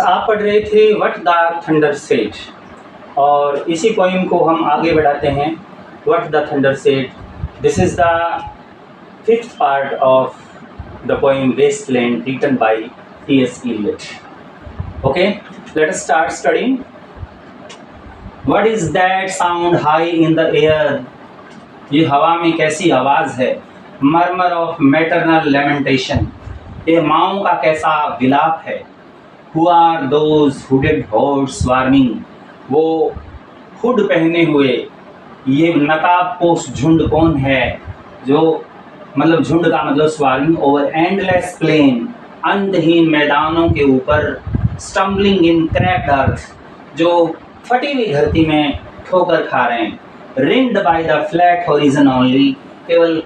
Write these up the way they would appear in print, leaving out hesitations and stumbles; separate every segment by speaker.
Speaker 1: आप पढ़ रहे थे व्हाट द थंडर सेड, और इसी पोइम को हम आगे बढ़ाते हैं। What the thunder said, this is the fifth part of the poem wasteland written by T.S. Eliot. Okay, let us start studying. What is that sound high in the air? ये हवा में कैसी आवाज़ है। Murmur of maternal lamentation, ये माँओं का कैसा विलाप है। Who are those hooded hordes swarming? वो हुड पहने हुए ये नकाबपोश झुंड कौन है, जो मतलब झुंड का मतलब स्वार्मिंग ओवर एंडलेस प्लेन, अंतहीन मैदानों के ऊपर, स्टम्बलिंग इन क्रैक्ड अर्थ, जो फटी हुई धरती में ठोकर खा रहे हैं। Ringed by the flat horizon only, केवल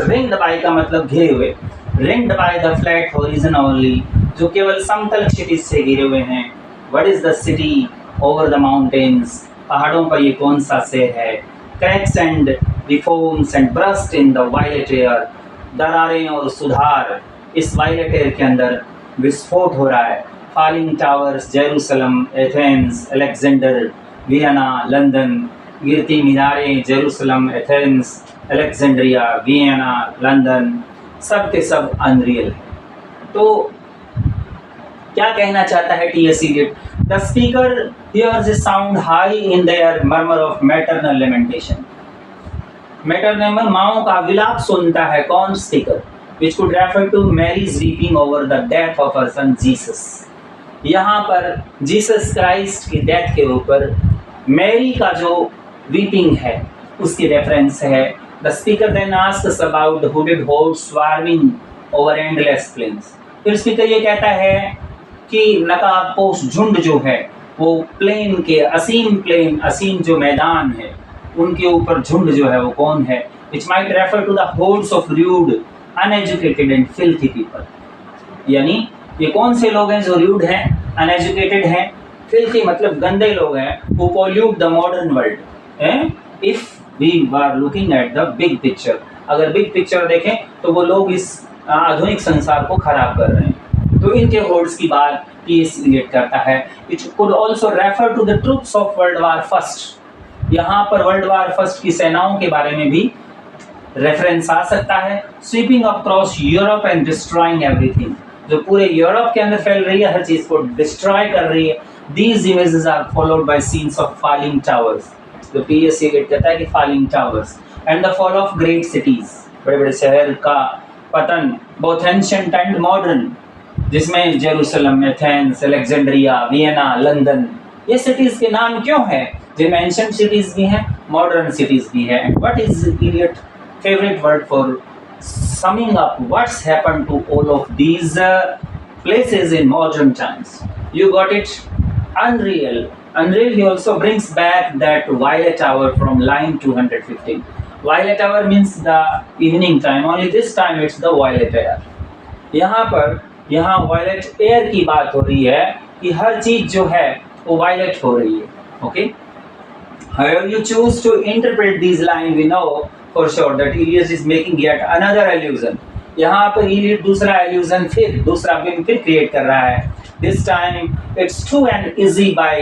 Speaker 1: रिंग्ड बाय का मतलब घिरे हुए, ringed by the flat horizon only, जो केवल समतल क्षितिज से घिरे हुए हैं। What is the city over the mountains, पहाड़ों पर ये कौन सा शहर है। Cracks and reforms and burst in the violet air, दरारें और सुधार इस वायलेट एयर के अंदर विस्फोट हो रहा है। Falling towers, Jerusalem, Athens, Alexander, Vienna, London, गिरती मीनारें, Jerusalem, Athens, Alexandria, Vienna, London, सब के सब अनरियल है। तो क्या कहना चाहता है T.S. Eliot? The speaker hears a sound high in their murmur of maternal lamentation. Maternal माओं का विलाप सुनता है कौन? Speaker, which could refer to Mary's weeping over the death of her son Jesus. यहाँ पर जीसस क्राइस्ट की death के ऊपर मैरी का जो वीपिंग है उसकी रेफरेंस है। The speaker then asks about hooded hordes swarming over endless plains. फिर स्पीकर ये कहता है कि नकाबपोश झुंड जो है वो प्लेन के असीम जो मैदान है उनके ऊपर झुंड जो है वो कौन है। Which might refer to the hordes of rude, uneducated and filthy people. यानी ये कौन से लोग हैं जो rude हैं, uneducated हैं, filthy मतलब गंदे लोग हैं, who pollute the modern world. If we were looking at the big picture, अगर big picture देखें तो वो लोग इस आधुनिक संसार को खराब कर रहे हैं। तो इनके होर्ड्स की बात T.S. Eliot करता है। It could also refer to the troops of World War First. यहाँ पर वर्ल्ड वार फर्स्ट की सेनाओं के बारे में भी रेफरेंस आ सकता है। Sweeping across Europe and destroying everything, जो पूरे यूरोप के अंदर फैल रही है, हर चीज को डिस्ट्रॉय कर रही है। These images are followed by scenes of falling towers. जो T.S. Eliot कहता है कि falling towers and the fall of great cities, बड़े बड़े शहर का पतन, both ancient and modern, जिसमें Jerusalem, Athens, Alexandria, Vienna, London, ये सिटीज के नाम क्यों हैं? जिनमें एंशिएंट सिटीज भी हैं, मॉडर्न सिटीज भी हैं। And what is Eliot favourite word for summing up what's happened to all of these places in modern times? You got it? Unreal. He also brings back that violet hour from line 215. Violet hour means the evening time. Only this time it's the violet air. यहाँ violet air की बात हो रही है कि हर चीज जो है वो वायलेट हो रही है। Okay, however you choose to interpret these lines, we know for sure that Eliot is making yet another allusion. यहाँ पर Eliot दूसरा allusion फिर दूसरा बिंब फिर क्रिएट कर रहा है। This time it's True and Easy by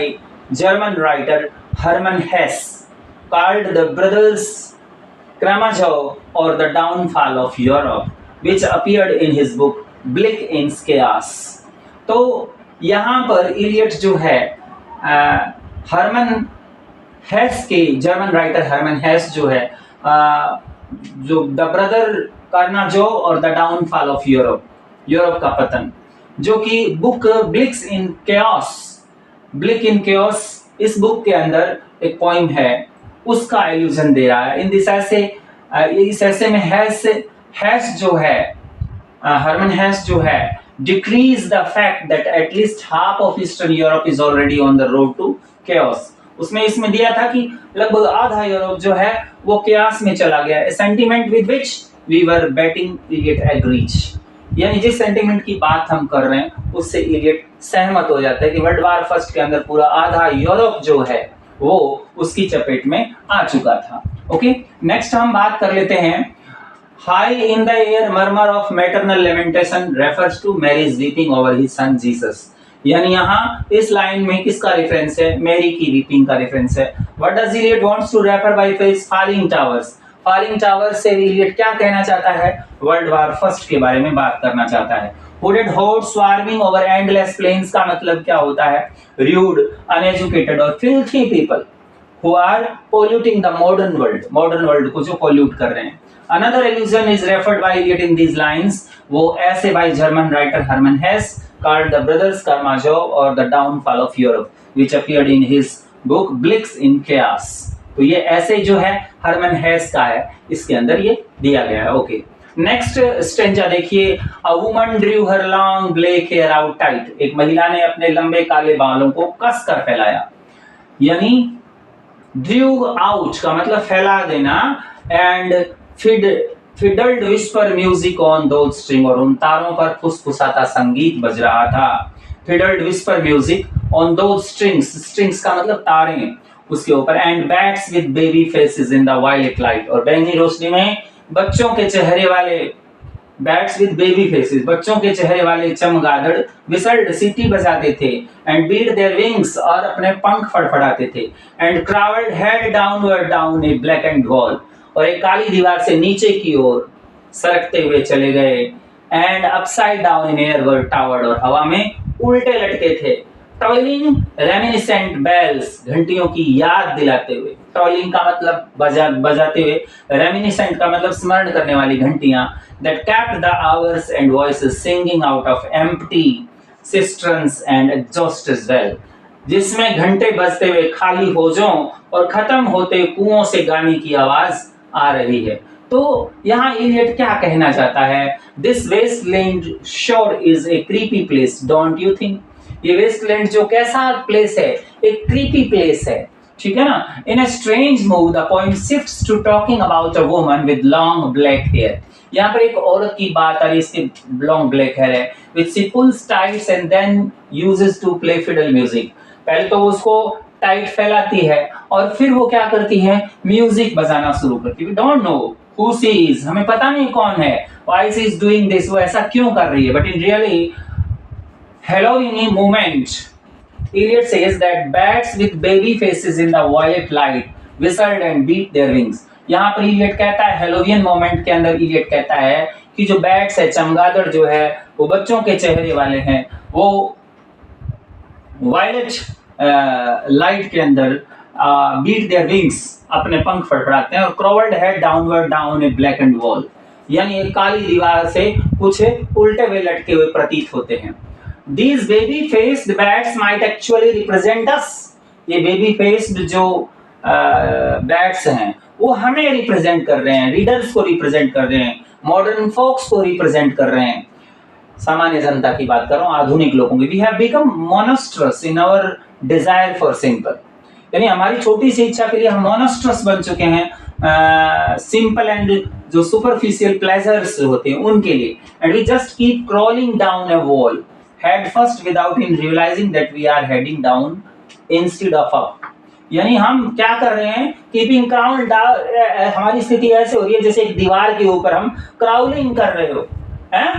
Speaker 1: German writer Hermann Hesse, called the Brothers Karamazov or the Downfall of Europe, which appeared in his book Blick in Chaos. तो यहाँ पर Eliot जो है हरमन हेस के, जर्मन राइटर हरमन हेस जो है, जो the brother कार्नाजो और द डाउनफॉल ऑफ यूरोप का पतन, जो कि बुक ब्लिक्स इन केओस, ब्लिक इन केओस, इस बुक के अंदर एक पोइम है उसका एल्यूजन दे रहा है। इन दिस ऐसे, इस ऐसे में हेस जो है, हरमन हेस जो है, decrees the fact that at least half of Eastern Europe is already on the road to chaos. उसमें इसमें दिया था कि लगभग आधा यूरोप जो है वो chaos में चला गया। A sentiment with which we were betting Eliot agrees. यानी जिस सेंटिमेंट की बात हम कर रहे हैं उससे Eliot सहमत हो जाता है कि वर्ल्ड वार फर्स्ट के अंदर पूरा आधा यूरोप जो है वो उसकी चपेट में आ चुका था। ओके, नेक्स्ट हम बात कर लेते हैं। High in the air murmur of maternal lamentation refers to Mary's weeping over his son Jesus. यानी यहाँ इस लाइन में किसका रेफरेंस है? मैरी की वीपिंग का रेफरेंस है। What does Eliot wants to refer by face? Falling towers. Falling towers से इलियट क्या कहना चाहता है? वर्ल्ड वार फर्स्ट के बारे में बात करना चाहता है। Hooded horde swarming over endless plains का मतलब क्या होता है? रूड, अनएजुकेटेड और filthy people who are polluting the modern world, modern world को जो pollute कर रहे हैं। Another allusion is referred by Eliot in these lines, वो ऐसे by German writer Hermann Hesse called the Brothers Karamazov or the Downfall of Europe, which appeared in his book Blicks in Chaos। तो ये ऐसे जो है हरमन हेस का है, इसके अंदर ये दिया गया है। ओके, नेक्स्ट स्टेंजा देखिए। A woman drew her long black hair out tight, एक महिला ने अपने लंबे काले बालों को कस कर फैलाया, यानी ड्रू आउट का मतलब फैला देना, and fiddled whisper music on those string, और उन तारों पर फुसफुसाता संगीत बज रहा था। Fiddled whisper music on those strings, strings का मतलब तारे, उसके ऊपर, and bats with baby faces in the violet light, और बैंगनी रोशनी में बच्चों के चेहरे वाले, बैट्स विद बेबी फेसेस, बच्चों के चेहरे वाले चमगादड़ विसल्ड सीटी बजाते थे, एंड बीट देयर विंग्स, और अपने पंख फड़फड़ाते थे, and crawled head downward down a blackened wall, और एक काली दीवार से नीचे की ओर सरकते हुए चले गए, and upside down in air were toward, और हवा में उल्टे लटके थे। टॉयलिंग रेमिनिसेंट बेल्स, घंटियों की याद दिलाते हुए, टॉयलिंग का मतलब बजाते हुए, रेमिनिसेंट का मतलब स्मरण करने वाली घंटियां, that kept the hours and voices singing out of empty cisterns and exhaust as well, जिसमें घंटे बजते हुए खाली होजों और खत्म होते कुओं से गाने की आवाज आ रही है। तो यहाँ इलियट क्या कहना चाहता है? This wasteland shore is a creepy place, don't you think? ये वेस्टलैंड जो कैसा प्लेस है? एक क्रीपी प्लेस है, ठीक है ना। In a strange move the point shifts to talking about a woman with long black hair. यहाँ पर एक औरत की बात आ रही है, इसके लॉन्ग ब्लैक हेयर है, which she pulls tights and then uses to play fiddle music. पहले तो उसको टाइट फैलाती है और फिर वो क्या करती है? म्यूजिक बजाना शुरू करती है। We don't know who she is, हमें पता नहीं कौन है, why she is doing this, वो ऐसा क्यों कर रही है, but in really Halloween moment, Eliot says that bats with baby faces in the violet light whistled and beat their wings। यहाँ पर Eliot कहता है, हेलोवियन मोमेंट के अंदर Eliot कहता है कि जो बैट्स है, चमगादड़ जो है, वो बच्चों के चेहरे वाले हैं, वो वायलेट लाइट के अंदर बीट देयर विंग्स, अपने पंख फड़फड़ाते हैं, और crawled head downward down a blackened wall, यानी एक काली दीवार से कुछ उल्टे हुए लटके हुए प्रतीत होते हैं। These baby-faced bats might actually represent us। ये baby-faced जो bats हैं, वो हमें रिप्रेजेंट कर रहे हैं, रीडर्स को रिप्रेजेंट कर रहे हैं, मॉडर्न फोक्स को रिप्रेजेंट कर रहे हैं। सामान्य जनता की बात कर रहा हूँ, आधुनिक लोगों की। We have become monstrous in our desire for simple, यानी हमारी छोटी सी इच्छा के लिए हम monstrous बन चुके हैं, सिंपल एंड जो सुपरफिशियल प्लेजर्स होते हैं उनके लिए। And we just keep crawling down a wall head first without in realizing that we are heading down instead of up। यानी हम क्या कर रहे हैं? कीपिंग क्राउल डाउन, हमारी स्थिति ऐसे हो रही है जैसे एक दीवार के ऊपर हम क्राउलिंग कर रहे हो, हैं?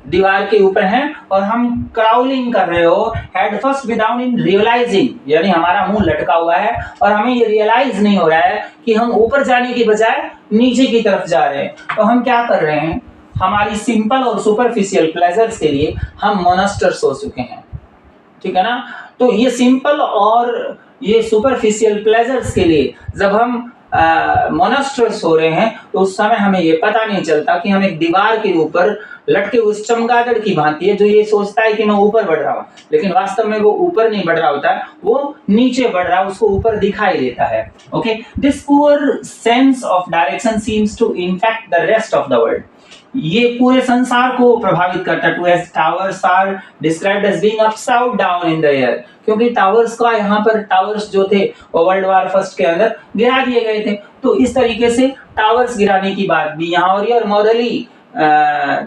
Speaker 1: दीवार के ऊपर हैं और हम क्राउलिंग कर रहे हो, head first without in realising, यानी हमारा मुंह लटका हुआ है और हमें ये रियलाइज नहीं हो रहा है कि हम ऊपर जाने की बजाय नीचे की तरफ जा रहे हैं। तो हम क्या कर रहे हैं? हमारी सिंपल और सुपरफिशियल प्लेजर्स के लिए हम मोनास्टर्स हो चुके हैं, ठीक है ना। तो ये सिंपल और ये सुपरफिशियल प्लेजर्स के लिए जब हम मोनास्टर्स हो रहे हैं, तो उस समय हमें ये पता नहीं चलता कि हम एक दीवार के ऊपर लटके उस चमगादड़ की भांति है जो ये सोचता है कि मैं ऊपर बढ़ रहा हूँ, लेकिन वास्तव में वो ऊपर नहीं बढ़ रहा होता है, वो नीचे बढ़ रहा है, उसको ऊपर दिखाई देता है। Okay, this poor sense of direction seems to infect the rest of the world. ये पूरे संसार को प्रभावित करता है। Too as towers are described as being upside down in the air, क्योंकि टावर्स का यहाँ पर टावर्स जो थे वो वर्ल्ड वार फर्स्ट के अंदर गिरा दिए गए थे, तो इस तरीके से टावर्स गिराने की बात भी यहाँ हो रही है। और मॉरली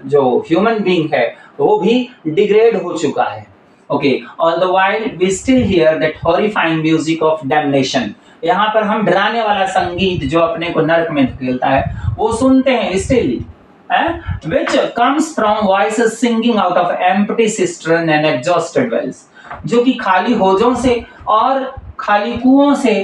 Speaker 1: जो ह्यूमन बीइंग है वो भी डिग्रेड हो चुका है। Okay, all the while we still hear that horrifying music of damnation. यहाँ पर हम डराने वाला संगीत जो अपने को नरक में धकेलता है वो सुनते हैं still, which comes from voices singing out of empty cistern and exhausted wells। जो कि खाली होजों से और खाली कुओं से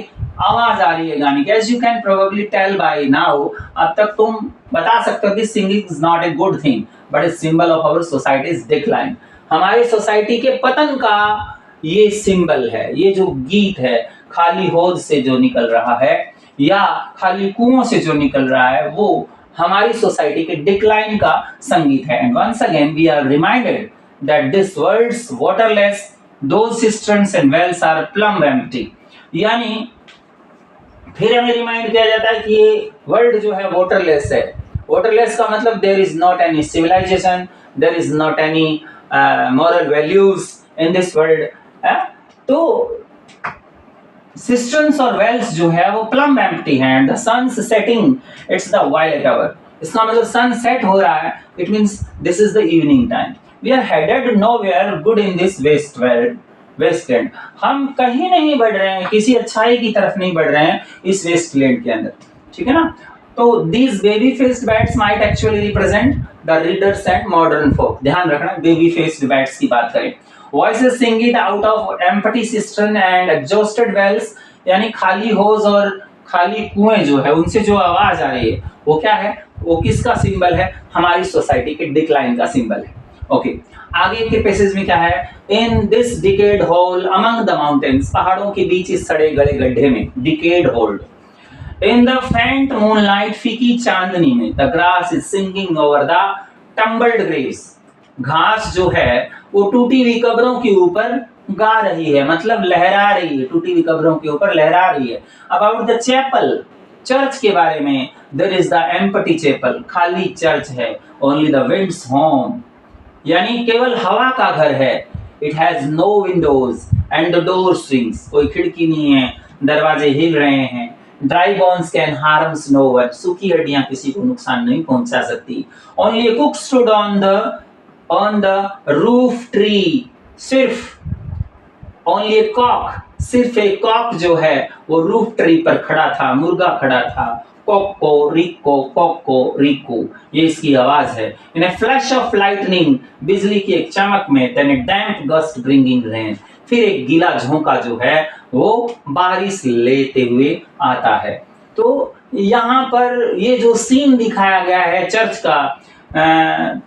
Speaker 1: आवाज आ रही है गाने की। As you can probably tell by now, अब तक तुम बता सकते हो कि singing is not a good thing but a symbol of our society's decline. हमारी सोसाइटी के पतन का ये सिंबल है। ये जो गीत है खाली होज से जो निकल रहा है या खाली कुओं से जो निकल रहा है, वो हमारी सोसाइटी के डिक्लाइन का संगीत है। And once again we are reminded that this world's waterless, those cisterns and wells are plum empty. यानी फिर हमें रिमाइंड किया जाता है कि ये वर्ल्ड जो है वाटरलेस है। वाटरलेस का मतलब there is not any civilisation, there is not any moral values in this world. तो सिस्टर्न्स और वेल्स जो है वो प्लम एम्प्टी हैं। And the sun's setting it's the violet hour. इसका मतलब सन सेट हो रहा है, it means this is the evening time. We are headed nowhere good in this waste world, wasteland. हम कहीं नहीं बढ़ रहे हैं, किसी अच्छाई की तरफ नहीं बढ़ रहे हैं इस वेस्टलैंड के अंदर, ठीक है ना। तो these baby faced bats might actually represent the readers and modern folk. ध्यान रखना, बेबी फेस्ड बैट्स की बात करें। Voices sing it out of empty cistern and exhausted wells, यानी खाली होज और खाली कुएं जो है उनसे जो आवाज आ रही है वो क्या है, वो किसका सिंबल है, हमारी सोसाइटी के डिक्लाइन का सिंबल है। ओके, आगे के पैसेज में क्या है, in this decayed hole among the mountains, पहाड़ों के बीच इस सड़े गले गड्ढे में, decayed hole. In the faint moonlight, फीकी चांदनी में, the grass is singing over the tumbled graves, घास जो है वो टूटी हुई कब्रों के ऊपर गा रही है, मतलब लहरा रही है, टूटी हुई कब्रों के ऊपर लहरा रही है। अबाउट द चैपल, चर्च के बारे में, there is the empty chapel, खाली चर्च है। ओनली द विंड्स होम, यानी केवल हवा का घर है। It has no windows and the door swings, कोई खिड़की नहीं है, दरवाजे हिल रहे हैं। Dry bones can harms no one, सूखी हड्डियां किसी को नुकसान नहीं पहुंचा सकती। Only a cock stood on the roof tree, सिर्फ ओनली ए कॉक, सिर्फ एक कॉक जो है वो रूफ ट्री पर खड़ा था, मुर्गा खड़ा था। कोको रिको, कोको रिको, ये इसकी आवाज है। इन ए फ्लैश ऑफ लाइटनिंग, बिजली की एक चमक में, देन ए डैम्प गस्ट ब्रिंगिंग रेन, फिर एक गीला झोंका जो है वो बारिश लेते हुए आता है। तो यहाँ पर ये जो सीन दिखाया गया है चर्च का,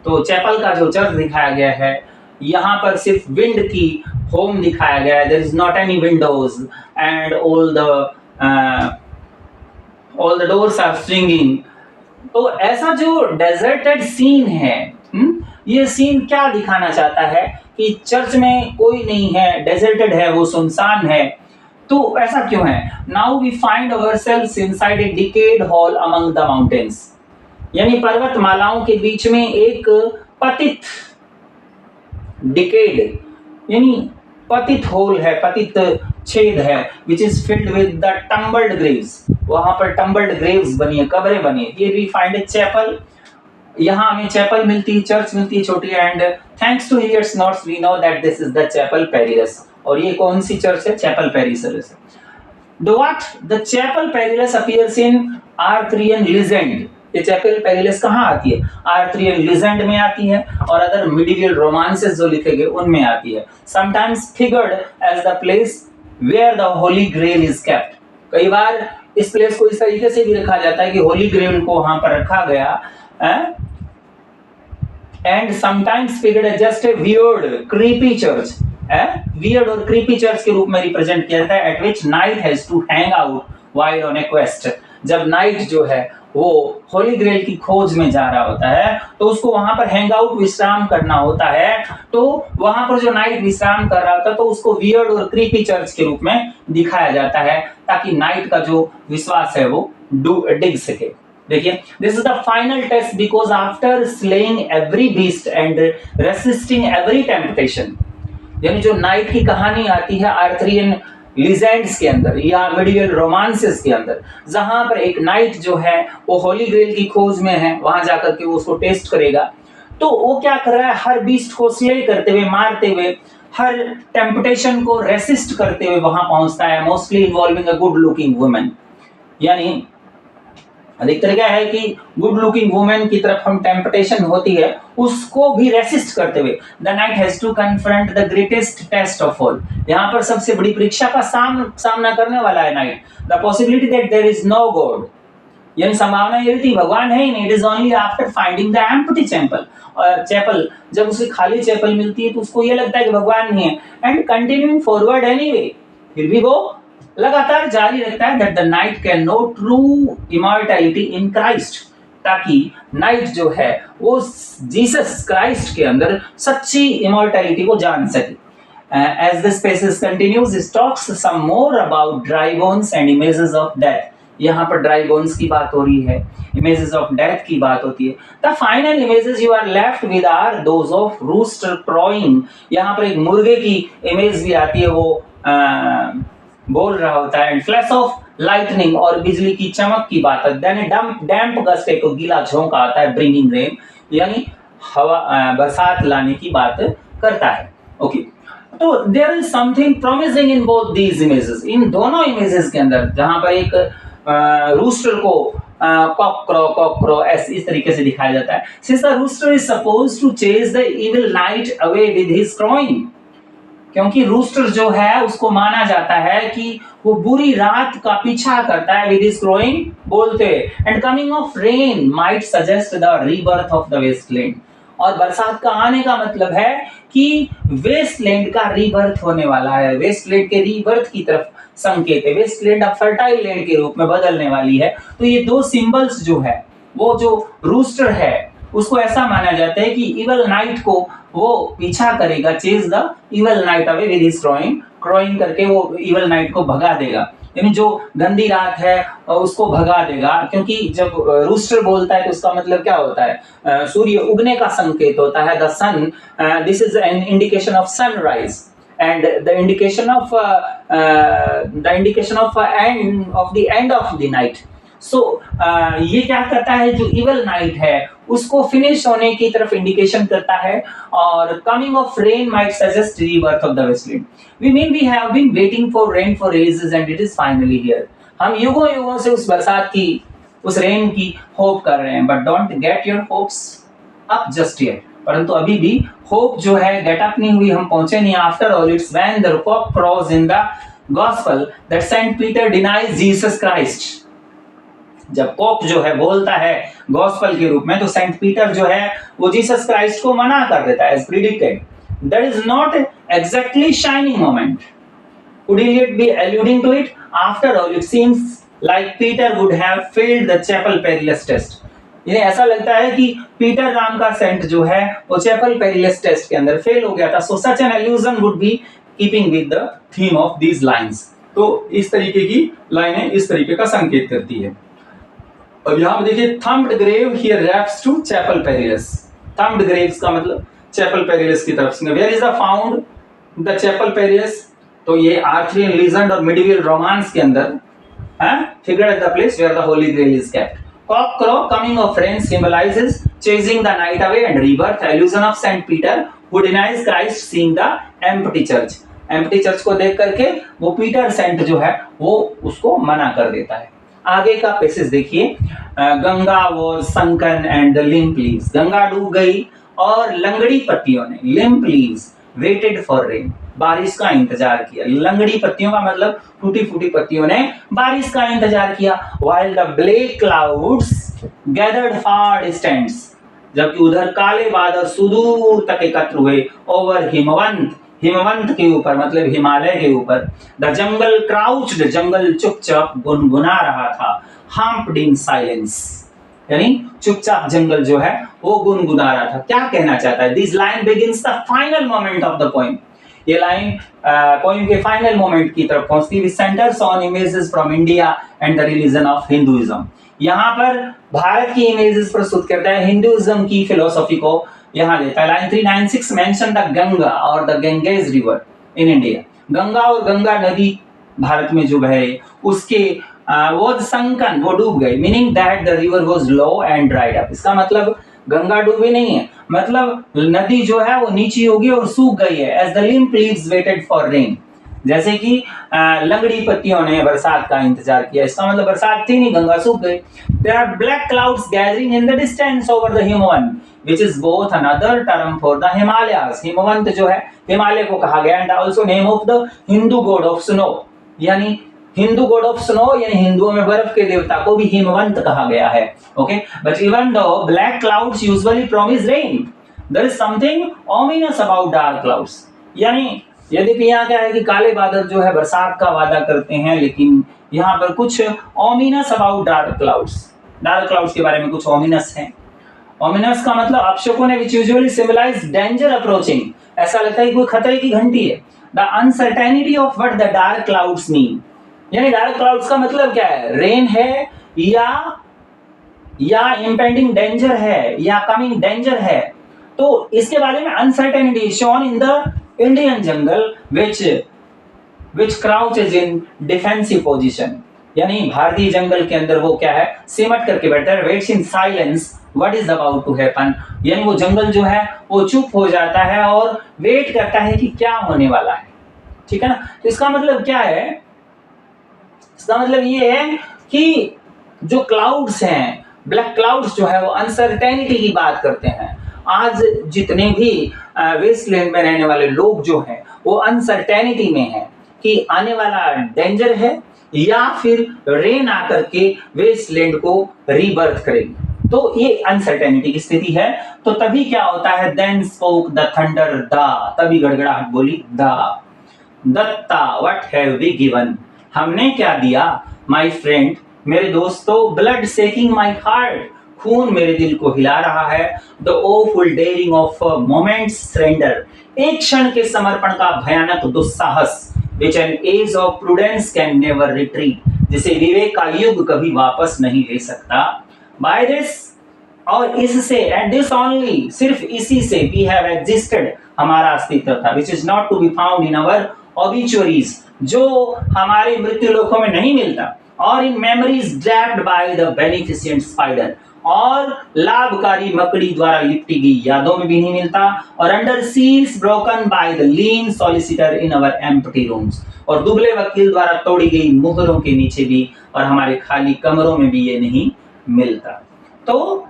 Speaker 1: तो चैपल का जो चर्च दिखाया गया है, यहाँ पर सिर्फ विंड की होम दिखाया गया है। There is not any windows and all the doors are swinging. तो ऐसा जो डेजर्टेड सीन है, ये सीन क्या दिखाना चाहता है कि चर्च में कोई नहीं है, डेजर्टेड है, वो सुनसान है। तो ऐसा क्यों है? Now we find ourselves inside a decayed hole among the mountains, यानी पर्वतमालाओं के बीच में एक पतित, डिकेड यानी पतित होल है, पतित छेद है, which is filled with the tumbled Graves. वहां पर टम्बल्ड ग्रेव्स बनी है, कब्रें बनी है। ये वी फाइंड ए चैपल, यहाँ हमें चैपल मिलती है, चर्च मिलती है छोटी। And thanks to Hillier's notes we know that this is the chapel perilous. और ये कौन सी चर्च है? Chapel perilous. The chapel perilous appears in Arthurian legend. ये चैपल पेरिलस कहाँ आती है? आर्थरियन लीजेंड में आती है और अदर मिडिवल रोमांसेस जो लिखे गए उनमें आती है। Sometimes figured as the place where the holy grail is kept. कई बार इस प्लेस को इस तरीके से भी रखा जाता है कि होली ग्रेल को वहां पर रखा गया। And sometimes figured as just a weird creepy church, weird और क्रीपी चर्च के रूप में रिप्रेजेंट किया जाता है। At which knight has to hang out while on a quest. जब नाइट जो है वो होली ग्रेल की खोज में जा रहा होता है तो उसको वहां पर हैंग आउट, विश्राम करना होता है। तो वहां पर जो नाइट विश्राम कर रहा होता है तो उसको वियर्ड और क्रीपी चर्च के रूप में दिखाया जाता है, ताकि नाइट का जो विश्वास है वो डिग सके। देखिए, this is the final test because after slaying every beast and resisting every temptation, यानी जो नाइट की कहानी आती है आर्थरियन लीजेंड्स के अंदर या मिडिवल रोमांसेस के अंदर, जहां पर एक नाइट जो है वो होली ग्रेल की खोज में है, वहां जाकर के वो उसको टेस्ट करेगा। तो वो क्या कर रहा है? हर बीस्ट को स्ले करते हुए, मारते हुए, हर टेम्पटेशन को रेसिस्ट करते हुए वहां पहुंचता है, mostly involving a good looking woman. यानी अधिकतर क्या है कि गुड लुकिंग वुमेन की तरफ हम टेम्पटेशन होती है, उसको भी रेसिस्ट करते हुए the knight has to confront the greatest test of all. यहाँ पर सबसे बड़ी परीक्षा का सामना करने वाला है knight. The possibility that there is no god, यानी संभावना ये थी भगवान है ही नहीं। It is only after finding the empty chapel, और चैपल जब उसे खाली चैपल मिलती है तो उसको ये लगता है कि भगवान नहीं है, एंड कंटिन्यूइंग फॉरवर्ड एनीवे, फिर भी वो लगातार जारी रखता है that the knight can know true immortality in Christ, ताकि नाइट जो है वो जीसस क्राइस्ट के अंदर सच्ची इमॉर्टैलिटी को जान सके। As the spaces continues, it talks some more about dry bones and images of death. यहाँ पर ड्राई बोन्स की बात हो रही है, इमेजेस ऑफ डेथ की बात होती है। The final images you are left with are those of rooster crowing. यहाँ पर एक मुर्गे की इमेज भी आती है, वो बोल रहा होता है, एंड फ्लैश ऑफ लाइटनिंग, और बिजली की चमक की बात है। देन डैम्प गस्ट, एक गीला झोंका आता है, ब्रिंगिंग रेन, यानी हवा बरसात लाने की बात करता है। ओके, तो there is something promising in both these images. इन दोनों इमेजेस के अंदर जहां पर एक रूस्टर को कॉक क्रो इस तरीके से दिखाया जाता है, since the rooster is supposed to chase the evil night away with his crowing, क्योंकि रूस्टर जो है उसको माना जाता है कि वो बुरी रात का पीछा करता है विद हिज क्रोइंग, बोलते हैं। And coming of rain might suggest the rebirth of the wasteland, और बरसात का आने का मतलब है कि वेस्टलैंड का रीबर्थ होने वाला है, वेस्टलैंड के रीबर्थ की तरफ संकेत है। वेस्टलैंड अब फर्टाइल लैंड के रूप में बदलने वाली है। तो ये दो सिंबल्स जो है, वो जो रूस्टर है उसको ऐसा माना जाता है कि इवल नाइट को वो पीछा करेगा, chase the evil night away with his crowing करके वो इवल नाइट को भगा देगा, यानी जो गंदी रात है उसको भगा देगा। क्योंकि जब रूस्टर बोलता है तो उसका मतलब क्या होता है, सूर्य उगने का संकेत होता है। The sun, this is an indication of sunrise, and the indication of end of the night. So ये क्या करता है, जो evil night है उसको फिनिश होने की तरफ इंडिकेशन करता है, और coming of rain might suggest rebirth of the wasteland. We have been waiting for rain for ages and it is finally here. हम युगों से उस बरसात की, उस रेन की होप कर रहे हैं, but don't get your hopes up just yet. परंतु अभी भी होप जो है गेट अप नहीं हुई, हम पहुंचे नहीं। After all it's when the cock crows in the gospel that Saint Peter denies Jesus Christ. जब कॉक जो है बोलता है गॉस्पेल के रूप में, तो सेंट पीटर जो है वो जीसस क्राइस्ट को मना कर देता है, as predicted. That is not exactly shining moment. Could Eliot be alluding to it? After all, it seems like Peter would have failed the Chapel Perilous test. इन्हें ऐसा लगता है कि पीटर नाम का सेंट जो है वो चैपल पेरिलस टेस्ट के अंदर फेल हो गया था। So such an allusion would be keeping with the theme of these lines. तो इस तरीके की लाइनें इस तरीके का संकेत करती है। अब यहाँ पे देखिए, thumbed grave here refers to chapel perilous. Thumbed graves का मतलब चैपल पेरिलस की तरफ से। Where is the found the chapel perilous? तो ये आर्थरियन लीजेंड और मिडिवल रोमांस के अंदर figure at the place where the holy grail is kept. Cock crow, coming of rain, symbolizes chasing the night away and rebirth. Allusion of Saint Peter, who denies Christ, seeing the empty church. Empty church को देख करके वो Peter Saint जो है वो उसको मना कर देता है। आगे का पैसेज देखिए, Ganga was sunken and the limp leaves. Ganga डूब गई और लंगड़ी पत्तियों ने, limp leaves, waited for rain. बारिश का इंतजार किया। लंगड़ी पत्तियों का मतलब टूटी फूटी पत्तियों ने बारिश का इंतजार किया। While the black clouds gathered far distance, जबकि उधर काले बादल सुदूर तक एकत्र हुए। ओवर हिमवंत, हिमवंत के ऊपर मतलब हिमालय के ऊपर। द जंगल क्राउच्ड, जंगल चुपचाप गुनगुना रहा था। हम्प्ड इन साइलेंस, यानी चुपचाप जंगल जो है वो गुनगुना रहा था। क्या कहना चाहता है? This line begins the final moment of the poem. ये लाइन पोएम के फाइनल मोमेंट की तरफ पहुंचती है। Centres on images from India and the religion of Hinduism. यहाँ पर भारत की इमेजेस प्रस्तुत करता है, हिंदुइज्म की फिलोसॉफी को यहाँ देता है। लाइन 396 मेंशन द गंगा और the Ganges river in India. Ganga और गंगा नदी भारत में जो बहे उसके वो संकन, वो डूब गई। Meaning that the river was low and dried up. इसका मतलब गंगा डूबी नहीं है, मतलब नदी जो है वो नीची होगी और सूख गई है। As the limp leaves waited for rain, जैसे कि लंगड़ी पत्तियों ने बरसात का इंतजार किया, इसका मतलब बरसात थी नहीं, गंगा सूख गई। There are black clouds gathering in the distance over the Himavant which is both another term for the Himalayas. Himavant जो है हिमालय को कहा गया, and also name of the Hindu god of snow, यानी हिंदू गॉड ऑफ स्नो यानी हिंदुओं में बर्फ के देवता को भी हिमवंत कहा गया है। Okay, but even though black clouds usually promise rain, there is something ominous about dark clouds. यानी यद्यपि यहाँ क्या है कि काले बादल जो है बरसात का वादा करते हैं, लेकिन यहाँ पर कुछ ओमिनस अबाउट डार्क क्लाउड्स के बारे में कुछ ओमिनस है। ओमिनस का मतलब अपशकुन है, which usually symbolise danger approaching, ऐसा लगता है कि कोई खतरे की घंटी है। The uncertainty of what the dark clouds mean, यानी डार्क क्लाउड्स का मतलब क्या है, रेन है या इम्पेंडिंग डेंजर है या कमिंग डेंजर है। तो इसके बारे में uncertainty shown in the Indian jungle which crouches in defensive position, यानी भारतीय जंगल के अंदर वो क्या है, सिमट करके बैठता है, waits in silence what is about to happen, यानी वो जंगल जो है वो चुप हो जाता है और वेट करता है कि क्या होने वाला है। ठीक है ना, तो इसका मतलब क्या है, इसका मतलब ये है कि जो क्लाउड्स हैं, ब्लैक क्लाउड्स जो है वो अनसर्टेनिटी की बात करते हैं। आज जितने भी वेस्टलैंड में रहने वाले लोग जो हैं वो अनसर्टेनिटी में हैं कि आने वाला डेंजर है या फिर रेन आकर के वेस्टलैंड को रीबर्थ करेगी, तो ये अनसर्टेनिटी की स्थिति है। तो तभी क्या होता है, देन स्पोक द थंडर दा, तभी गड़गड़ाहट बोली दा, दत्ता व्हाट हैव वी गिवन, हमने क्या दिया, माय फ्रेंड मेरे दोस्तों, ब्लड शेकिंग माय हार्ट, खून मेरे दिल को हिला रहा है, the awful daring of moment's surrender, एक क्षण के समर्पण का भयानक दुस्साहस, which an age of prudence can never retreat, जिसे विवेक का युग कभी वापस नहीं ले सकता। by this और इससे, and this only सिर्फ इसी से, we have existed हमारा अस्तित्व था, which is not to be found in our obituaries, जो हमारे मृत्यु लोकों में नहीं मिलता, और in memories dragged by the beneficent spider, और लाभकारी मकड़ी द्वारा लिपटी गई यादों में भी नहीं मिलता, और under seals broken by the lean solicitor in our empty rooms, और दुबले वकील द्वारा तोड़ी गई मुहरों के नीचे भी और हमारे खाली कमरों में भी ये नहीं मिलता। तो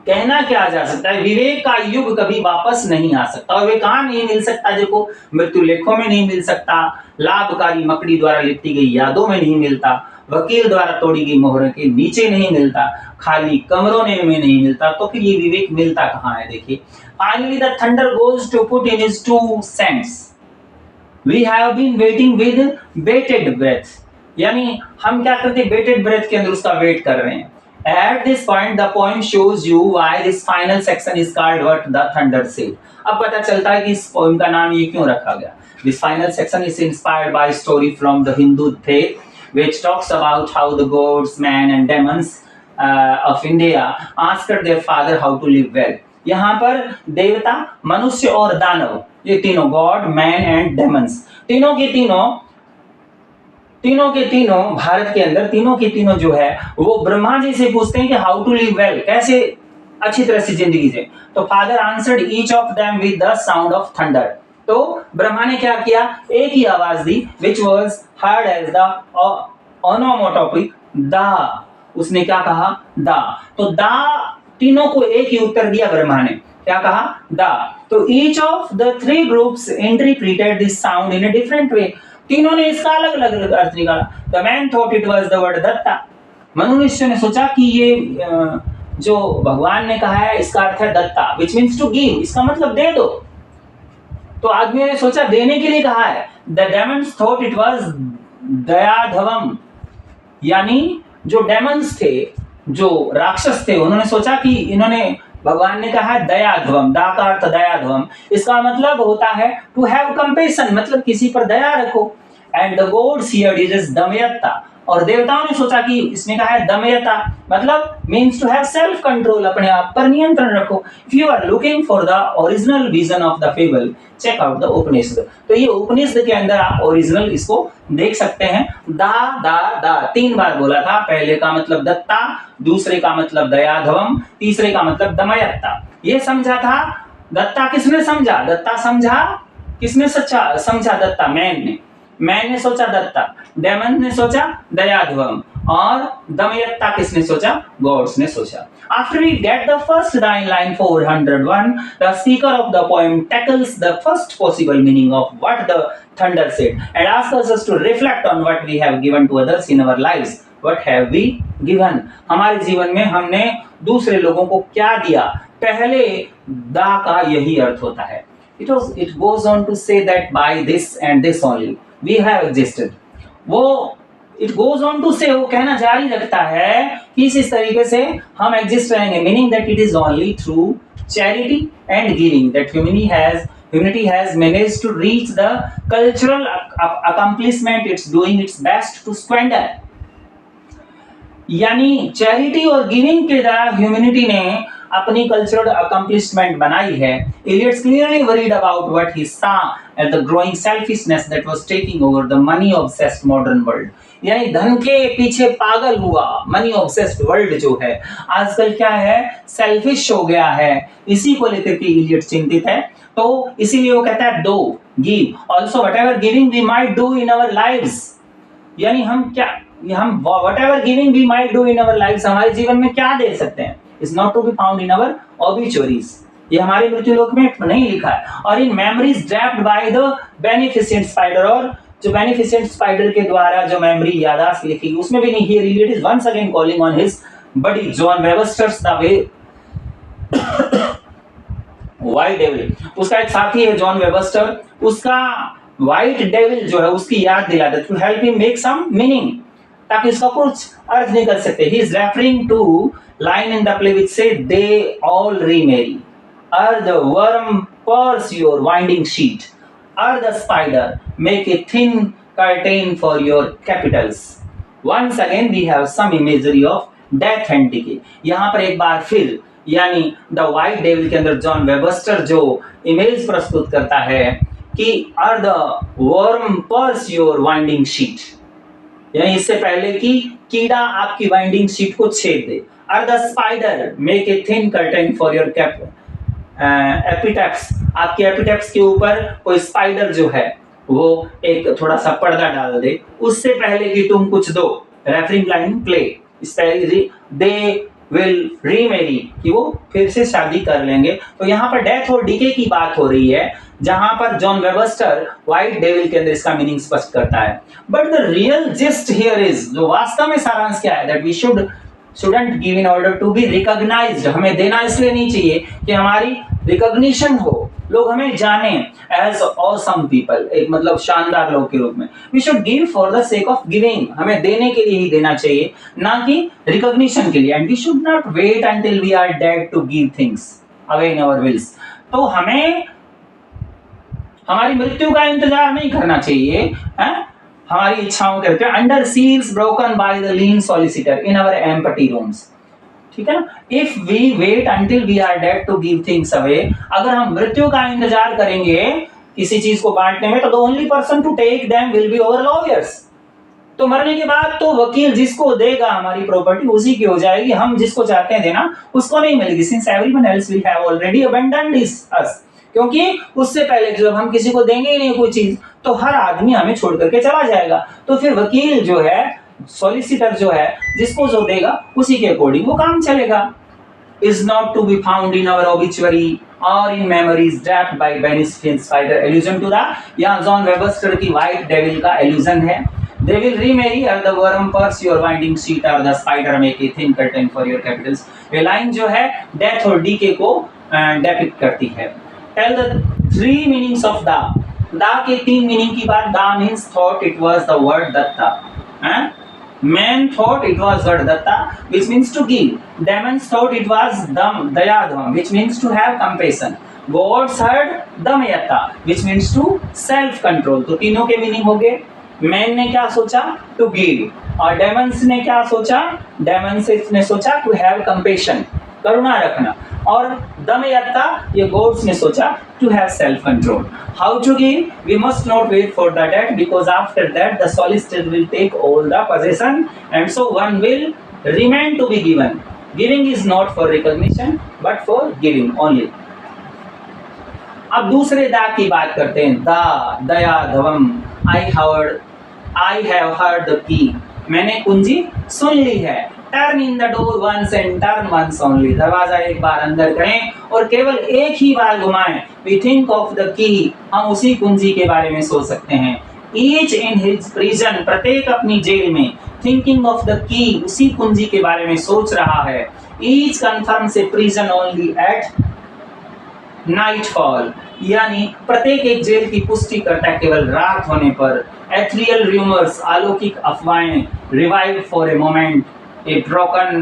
Speaker 1: कहना क्या जा सकता है, विवेक का युग कभी वापस नहीं आ सकता, और वे कहाँ नहीं मिल सकता, देखो मृत्यु लेखों में नहीं मिल सकता, लाभकारी मकड़ी द्वारा लिपटी गई यादों में नहीं मिलता, वकील द्वारा तोड़ी गई मोहरों के नीचे नहीं मिलता, खाली कमरों में नहीं मिलता, तो फिर ये विवेक मिलता कहाँ है। देखिए, finally the thunder goes to put in his 2 cents, we have been waiting with bated breath, यानी हम क्या करते हैं, बेटेड ब्रेथ के अंदर उसका वेट कर रहे हैं। At this point, the poem shows you why this final section is called what the thunder said. अब पता चलता है कि इस पोएम का नाम ये क्यों रखा गया। This final section is inspired by a story from the Hindu faith, which talks about how the gods, man, and demons of India asked their father how to live well. यहाँ पर देवता, मनुष्य और दानव, ये तीनों गॉड, मैन एंड डेमंस, तीनों के तीनों भारत के अंदर तीनों के तीनों जो है वो ब्रह्मा जी से पूछते हैं कि हाउ टू लिव वेल, कैसे अच्छी तरह से जिंदगी जिए। तो father answered each of them with the sound of thunder, तो ब्रह्मा ने क्या किया, एक ही आवाज दी, which was heard as the onomatopoeic Da, उसने क्या कहा, दा, तो दा, तीनों को एक ही उत्तर दिया ब्रह्मा ने, क्या कहा, दा। तो each of the 3 groups interpreted this sound in a different way, तीनों ने इसका अलग अलग अर्थ निकाला। The man thought it was the word दत्ता, मनुष्य ने सोचा कि ये जो भगवान ने कहा है इसका अर्थ है दत्ता, विच मीन्स टू गिव, इसका मतलब दे दो। तो आदमी ने सोचा देने के लिए कहा है। The demons thought it was Dayadhvam, यानी जो डेमन्स थे, जो राक्षस थे, उन्होंने सोचा कि इन्होंने, भगवान ने कहा दयाध्वम, दा का अर्थ दयाध्वम, इसका मतलब होता है टू हैव कंपैशन, मतलब किसी पर दया रखो। And the gods heard it is Damyata, और देवताओं ने सोचा कि इसमें कहा है दमयता, मतलब means to have self control, अपने आप पर नियंत्रण रखो। If you are looking for the original vision of the fable, check out the Upanishad. तो ये उपनिषद के अंदर आप ओरिजिनल इसको देख सकते हैं। दा दा दा 3 बार बोला था, पहले का मतलब दत्ता, दूसरे का मतलब दयाधवम, तीसरे का मतलब दमयत्ता। ये समझा था, दत्ता किसने समझा, दत्ता समझा किसने सोचा समझा? दत्ता, मैन ने सोचा दत्ता, डेमन ने सोचा दयाध्वम, और दमयत्ता किसने सोचा? गॉड्स ने सोचा. After we get the first line 401, the speaker of the poem tackles the first possible meaning of what the thunder said and asks us to reflect on what we have given to others in our lives. What have we given? हमारे जीवन में हमने दूसरे लोगों को क्या दिया? पहले दा का यही अर्थ होता है. It goes on to say that by this and this only we have existed. It goes on to say, वो कहना जारी रखता है कि इस तरीके से हम एग्जिस्ट रहेंगे, meaning that it is only through charity and giving that humanity has managed to reach the cultural accomplishment it's doing its best to squander. यानी चैरिटी और गिविंग के द्वारा ह्यूमैनिटी ने अपनी कल्चरल अकम्प्लिशमेंट बनाई है. Eliot clearly worried about what he saw at the growing selfishness that was taking over the money obsessed modern world. यानी धन के पीछे पागल हुआ मनी ऑब्सेस्ड वर्ल्ड जो है आजकल क्या है, सेल्फिश हो गया है. इसी को लेकर के इलियट चिंतित है. तो इसीलिए वो कहता है दो, give also whatever giving we might do in our lives. यानी हम whatever giving we might do in our lives, हमारे जीवन में क्या दे सकते हैं, is not to be found in our obituaries. ये हमारे मृत्युलोक में नहीं लिखा है. और in memories draped by the beneficent spider, और जो बेनिफिसेंट स्पाइडर के द्वारा जो मेमोरी याददाश्त लिखी उसमें भी नहीं. Here Eliot is once again calling on his buddy John Webster's the way White Devil. उसका एक साथी है जॉन वेबस्टर, उसका व्हाइट डेविल जो है उसकी याद दिलाता है to help him make some meaning, ताकि उसका कुछ अर्थ निकल सकते. He is referring to line in the play which say they all remarry, or the worm purrs your winding sheet, or the spider make a thin curtain for your capitals. Once again we have some imagery of death and decay. यहाँ पर एक बार फिर यानी the white devil के अंदर John Webster जो image प्रस्तुत करता है कि or the worm purrs your winding sheet, यानी इससे पहले कि कीड़ा आपकी वाइंडिंग शीट को छेद दे. Or the spider make a thin curtain for your epitaphs, आपके एपिटैप्स के ऊपर कोई स्पाइडर जो है वो एक थोड़ा सा पर्दा डाल दे उससे पहले कि तुम कुछ दो. Referring line play they will remarry, कि वो फिर से शादी कर लेंगे. तो यहाँ पर डेथ और डीके की बात हो रही है, जहां पर जॉन वेबस्टर व्हाइट डेविल के अंदर इसका मीनिंग स्पष्ट करता है. But the real gist here is, जो वास्तव में सारांश क्या है, that we shouldn't give in order to be recognized. हमें देना इसलिए नहीं चाहिए कि हमारी रिकॉग्निशन हो, लोग हमें जाने as awesome people, एक मतलब शानदार लोग के रूप में. We should give for the sake of giving, हमें देने के लिए ही देना चाहिए, ना कि रिकॉग्निशन के लिए. And we should not wait until we are dead to give things away in our wills. तो हमें हमारी मृत्यु का इंतजार नहीं करना चाहिए, है? हमारी इच्छाओं के रहते under seals broken by the lean solicitor in our empty rooms. ठीक है ना. If we wait until we are dead to give things away, अगर हम मृत्यु का इंतजार करेंगे किसी चीज को बांटने में, तो the only person to take them will be our lawyers. तो मरने के बाद तो वकील जिसको देगा हमारी प्रॉपर्टी उसी की हो जाएगी, हम जिसको चाहते हैं देना उसको नहीं मिलेगी. Since everyone else will have already abandoned us, क्योंकि उससे पहले जब हम किसी को देंगे ही नहीं कोई चीज तो हर आदमी हमें छोड़ करके चला जाएगा. तो फिर वकील जो है, सॉलिसिटर जो है, जिसको जो देगा उसी के अकॉर्डिंग वो काम चलेगा. Is not to be found in our obituary और in memories draped by beneficent spider. Allusion to the, यहाँ जॉन वेबस्टर की व्हाइट डेविल का एल्यूजन है. They will remarry, or the worm purrs your winding sheet, or the spider make a thin curtain for your capitals. ये line जो है death और DK को depict करती है. Tell the three meanings of da. Da के तीन meaning की बात. Da means thought it was the word datta. Man thought it was word datta, which means to give. Demons thought it was dayadvam, which means to have compassion. Gods heard damayata, which means to self control. तो तीनों के meaning हो गए. Man ने क्या सोचा, to give. और Demons ने क्या सोचा, डेमन्स ने सोचा टू हैव कंपेशन, करुणा रखना. और दमयत्ता, ये गॉड्स ने सोचा to have self control. How to give, we must not wait for the death, because after that the solicitor will take all the possession and so one will remain to be given. Giving is not for recognition but for giving only. अब दूसरे दा की बात करते हैं। दा, दया, धवम। I have heard the key, मैंने कुंजी सुन ली है। Turn in the door once and turn once only, दरवाजा एक बार अंदर करें और केवल एक ही बार घुमाएं। We think of the key, हम उसी कुंजी के बारे में सोच सकते हैं। ईच इन हिज प्रिजन, प्रत्येक अपनी जेल में। थिंकिंग ऑफ द की, उसी कुंजी के बारे में सोच रहा है। ईच कन्फर्म से प्रिजन ओनली एट नाइटफॉल, यानी प्रत्येक एक जेल की पुष्टि करता है केवल रात होने पर। एथरियल रूमर्स, अलौकिक अफवाहें। Revive for a moment a broken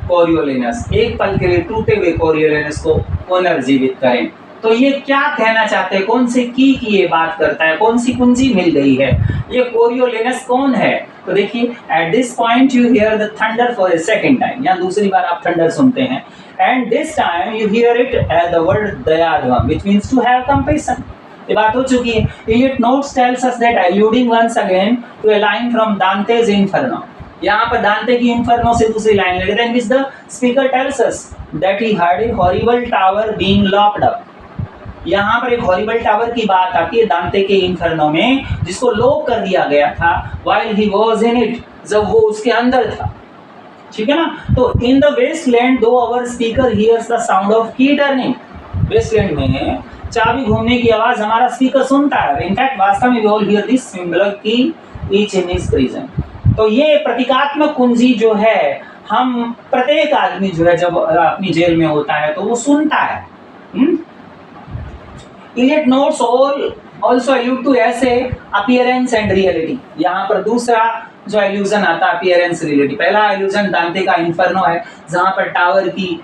Speaker 1: Coriolanus, एक पल के लिए टूटे हुए कोरियोलिनस को पुनर्जीवित करें। तो ये क्या कहना चाहते हैं, कौन से की ये बात करता है, कौन सी कुंजी मिल गई है, ये कोरियोलिनस कौन है? तो देखिए, at this point you hear the thunder for a second time, या दूसरी बार आप थंडर सुनते हैं। And this time you hear it as the word Dayadhvam, which means to have compassion. ये बात हो चुकी है। Eliot notes tells us that alluding once again to a line from Dante's Inferno, यहाँ पर दांते की इन्फर्नो से दूसरी लाइन ले लेते हैं, which the speaker tells us that he heard a horrible tower being locked up। यहाँ पर एक हॉरिबल टावर की बात आती है दांते के इन्फर्नो में, जिसको लॉक कर दिया गया था while he was in it, जब वो उसके अंदर था। ठीक है ना? तो in the wasteland though our speaker hears the sound of key turning, wasteland में चाबी घूमने की आवाज हमारा स्पीकर सुनता है। इनफैक्ट वास्तव में we all hear this symbolic key each in his prison। तो ये प्रतीकात्मक कुंजी जो है, हम प्रत्येक आदमी जो है जब अपनी जेल में होता है तो वो सुनता है। Eliot notes also allude to ऐसे appearance and reality। यहाँ पर दूसरा जो एल्यूजन आता है appearance reality। पहला एल्यूजन दांते का इन्फर्नो है, जहाँ पर टावर की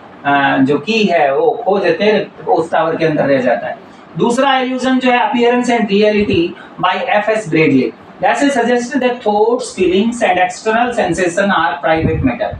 Speaker 1: जो की है वो खो देते हैं, उस टावर के अंदर रह जाता है। दूसरा एल्यूजन जो है appearance and reality by F.S. Bradley। That suggested that thoughts, feelings and external sensation are private matter।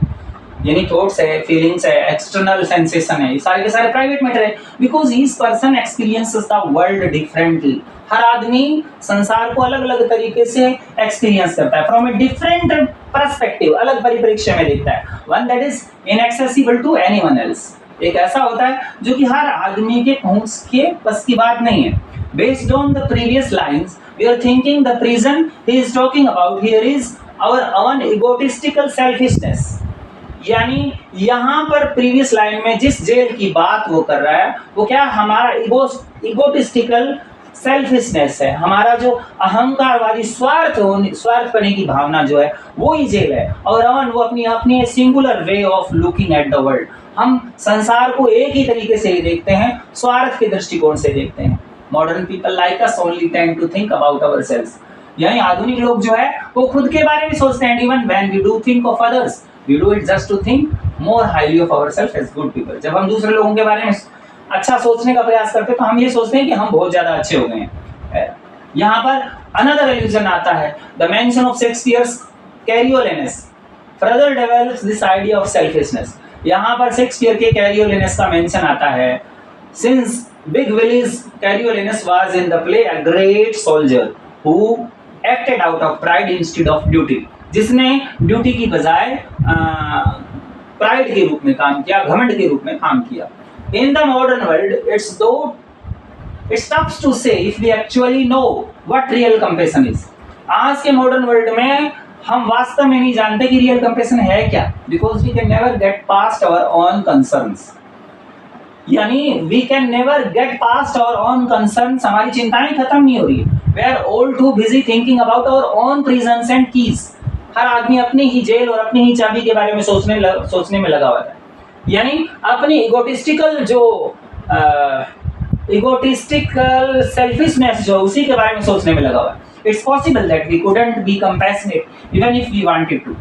Speaker 1: यानी थॉट्स है, फीलिंग्स है, एक्सटर्नल सेंसेशन है, ये सारे के सारे प्राइवेट मैटर है। Because each person experiences the world differently, हर आदमी संसार को अलग अलग तरीके से एक्सपीरियंस करता है, फ्रॉम ए डिफरेंट पर्सपेक्टिव, अलग परिप्रेक्ष्य में देखता है। One that is inaccessible to anyone else, एक ऐसा होता है जो कि हर आदमी के पहुंच के बस की बात नहीं है। Based on the previous lines we are thinking the prison he is talking about here is our own egotistical selfishness. यानी यहाँ पर प्रीवियस लाइन में जिस जेल की बात वो कर रहा है वो क्या, हमारा इगोटिस्टिकल सेल्फिशनेस है, हमारा जो अहंकारवादी स्वार्थ करने की भावना जो है वो ही जेल है। और वो अपनी singular way of looking at the world, हम संसार को एक ही तरीके से ही देखते हैं, स्वार्थ के दृष्टिकोण से देखते हैं। Modern people like us only tend to think about ourselves, यानी आधुनिक लोग जो है वो खुद के बारे में सोचते हैं। Even when we do think of others we do it just to think more highly of ourselves as good people। जब हम दूसरे लोगों के बारे में अच्छा सोचने का प्रयास करते हैं तो हम ये सोचते हैं कि हम बहुत ज्यादा अच्छे हो गए हैं। यहाँ पर another allusion आता है, the mention of Shakespeare's Coriolanus further develops this idea of selfishness। यहाँ पर शेक्सपियर के Coriolanus का मेंशन आता है। Since Big Willis Coriolanus was in the play a great soldier who acted out of pride instead of duty, जिसने duty की बजाय pride के रूप में काम किया, घमंड के रूप में काम किया। In the modern world it's tough to say if we actually know what real compassion is. आज के मॉडर्न वर्ल्ड में हम वास्तव में नहीं जानते कि रियल कंपैशन है क्या, because we can never get past our own concerns. यानी we can never get past our own concerns, हमारी चिंताएं खत्म नहीं हो रही है। We are all too busy thinking about our own prisons and keys. हर आदमी अपनी ही जेल और अपनी ही चाबी के बारे में सोचने में लगा हुआ है। यानी अपनी इगोटिस्टिकल सेल्फिशनेस जो उसी के बारे में सोचने में लगा हुआ है। It's possible that we couldn't be compassionate even if we wanted to.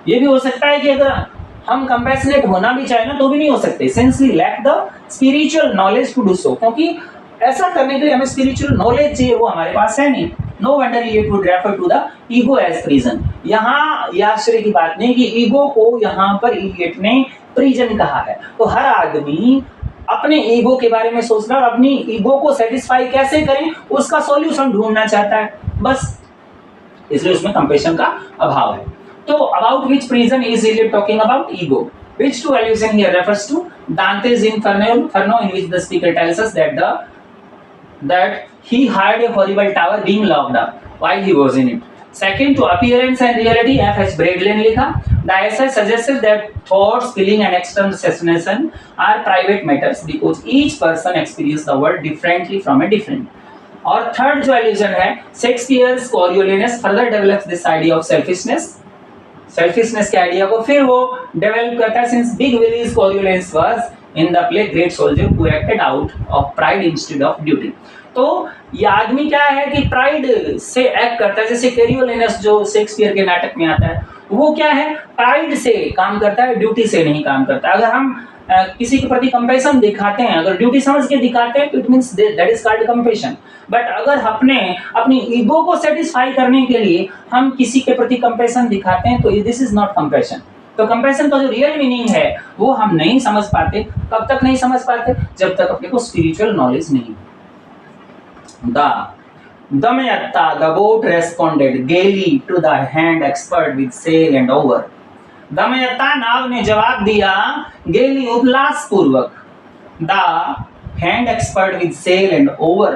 Speaker 1: ये भी हो सकता है कि अगर हम कंपैशनेट होना भी चाहे ना तो भी नहीं हो सकते, since we lack the spiritual knowledge to do so. क्योंकि ऐसा करने के लिए हमें स्पिरिचुअल नॉलेज चाहिए, वो हमारे पास है नहीं। No wonder Eliot would refer to the ego as prison। यहाँ यह आश्चर्य की बात नहीं कि ईगो को यहाँ पर इलियट ने प्रिजन कहा है। तो हर आदमी अपने ईगो के बारे में सोच रहा है और अपनी ईगो को सेटिस्फाई कैसे करें उसका सॉल्यूशन ढूंढना चाहता है, बस इसलिए उसमें कंपैशन का अभाव है। तो about which prison is Eliot talking about ego? Which two allusion here refers to Dante's Inferno in which the speaker tells us that the that he heard a horrible tower being locked up while he was in it. Second, to appearance and reality, F.H. Bradley ने लिखा, the essay suggested that thoughts, feeling and external sensation are private matters because each person experiences the world differently from a different. और third जो allusion है, Shakespeare's Coriolanus further develops this idea of selfishness के idea को फिर वो develop करता है, since big Willy's Coriolanus was in the play great soldier who acted out of pride instead of duty. तो ये आदमी क्या है कि प्राइड से एक्ट करता है, जैसे कोरियोलिनस जो शेक्सपियर के नाटक में आता है, वो क्या है, प्राइड से काम करता है, ड्यूटी से नहीं काम करता। अगर हम किसी के प्रति कंपैशन दिखाते हैं, अगर ड्यूटी समझ के दिखाते हैं तो it means that is called compassion. But अगर अपनी ईगो को सेटिस्फाई करने के लिए हम किसी के प्रति कंपैशन दिखाते हैं तो दिस इज नॉट कंपैशन। तो कंपैशन का जो रियल मीनिंग है वो हम नहीं समझ पाते। कब तक नहीं समझ पाते? जब तक अपने को स्पिरिचुअल नॉलेज नहीं। Damayatta, the boat responded gaily to the hand expert with sail and oar. Damyata नाव ने जवाब दिया गेली उल्लास पूर्वक, the hand expert with sail and oar,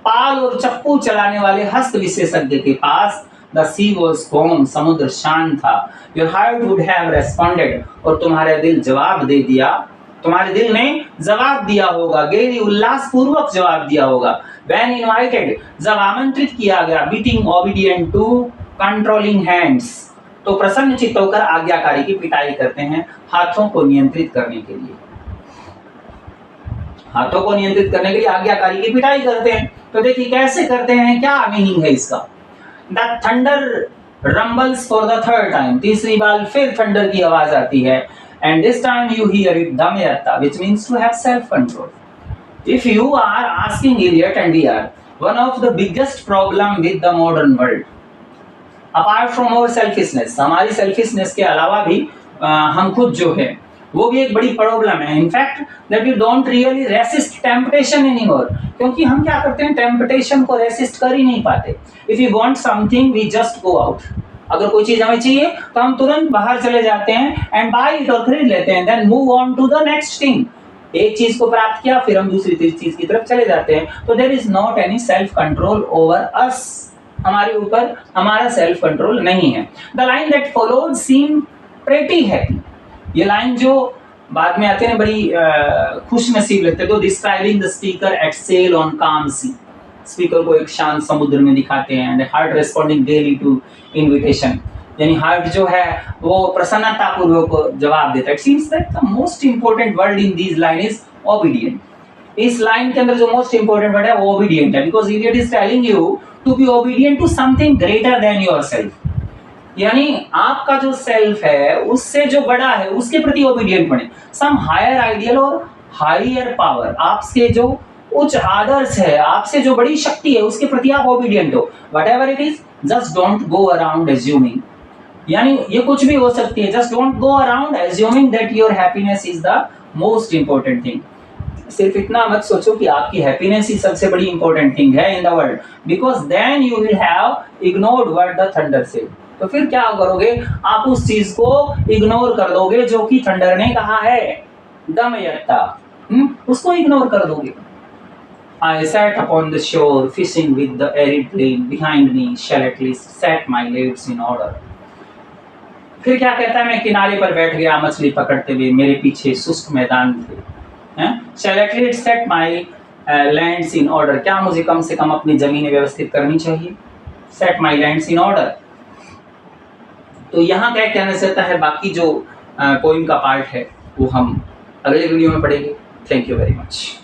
Speaker 1: पाल और चप्पू चलाने वाले हस्त विशेषज्ञ के पास, द सी वॉज calm, समुद्र शांत था, your heart would have responded, और तुम्हारे दिल जवाब दे दिया, तुम्हारे दिल ने जवाब दिया होगा, गेली उल्लास पूर्वक जवाब दिया होगा, व्हेन इनवाइटेड, जब आमंत्रित किया गया, beating obedient to controlling hands, तो प्रसन्न चित्त होकर आज्ञाकारी की पिटाई करते हैं, हाथों को नियंत्रित करने के लिए, हाथों को नियंत्रित करने के लिए आज्ञाकारी की पिटाई करते हैं। तो देखिए कैसे करते हैं, क्या मीनिंग है इसका। The thunder rumbles for the third time, तीसरी बार फिर थंडर की आवाज आती है, and this time you hear it Damyata, which means to have self control. If you are asking Eliot and we are, one of the biggest problem with the modern world apart from our selfishness, हमारी selfishness के अलावा भी हम खुद जो है वो भी एक बड़ी प्रॉब्लम है। In fact that we don't really resist temptation anymore, क्योंकि हम क्या करते हैं, टेम्पटेशन को रेसिस्ट कर ही नहीं पाते। If you want something we just go out, अगर कोई चीज हमें चाहिए तो हम तुरंत बाहर चले जाते हैं एंड बाय इट, और खरीद लेते हैं, then move on to the next thing. एक चीज को प्राप्त किया फिर हम दूसरी चीज की तरफ चले जाते हैं। तो there is not any self control over us, हमारे ऊपर हमारा सेल्फ कंट्रोल नहीं है। The line that followed seem pretty happy, ये लाइन जो बाद में आते हैं बड़ी खुश नसीब लगते हैं। तो describing the speaker at sail on calm sea, speaker को एक शांत समुद्र में दिखाते हैं, and heart responding daily to invitation, यानी हार्ट जो है वो प्रसन्नता पूर्वक जवाब देता है। It seems that the most important word in this line is obedient. इस लाइन के अंदर जो मोस्ट इंपॉर्टेंट वर्ड है वो ओबीडिएंट है, because it is telling you to be obedient to something greater than yourself, यानी आपका जो सेल्फ है उससे जो बड़ा है उसके प्रति ओबीडिएंट बने। सम हायर आइडियल और हायर पावर, आपसे जो उच्च आदर्श है, आपसे जो बड़ी शक्ति है उसके प्रति आप ओबीडिएंट हो। Whatever it is, just don't go around assuming, यानी ये कुछ भी हो सकती है, just don't go around assuming that your happiness is the most important thing. सिर्फ इतना मत सोचो कि आपकी हैप्पीनेस ही सबसे बड़ी इंपॉर्टेंट थिंग है in the world, because then you will have ignored what the thunder said. तो फिर क्या करोगे, आप उस चीज को इग्नोर कर दोगे जो कि थंडर ने कहा है, दमयंता, उसको इग्नोर कर दोगे। I sat upon the shore fishing with the arid plain behind me, shall at least set my legs in order। फिर क्या कहता है, मैं किनारे पर बैठ गया मछली पकड़ते हुए, मेरे पीछे शुष्क मैदान थे, shall at least set my lands in order, क्या मुझे कम से कम अपनी जमीनें व्यवस्थित करनी चाहिए, set my lands in order। तो यहाँ क्या कहना चाहता है, बाकी जो पोइम का पार्ट है वो हम अगले वीडियो में पढ़ेंगे। Thank you very much.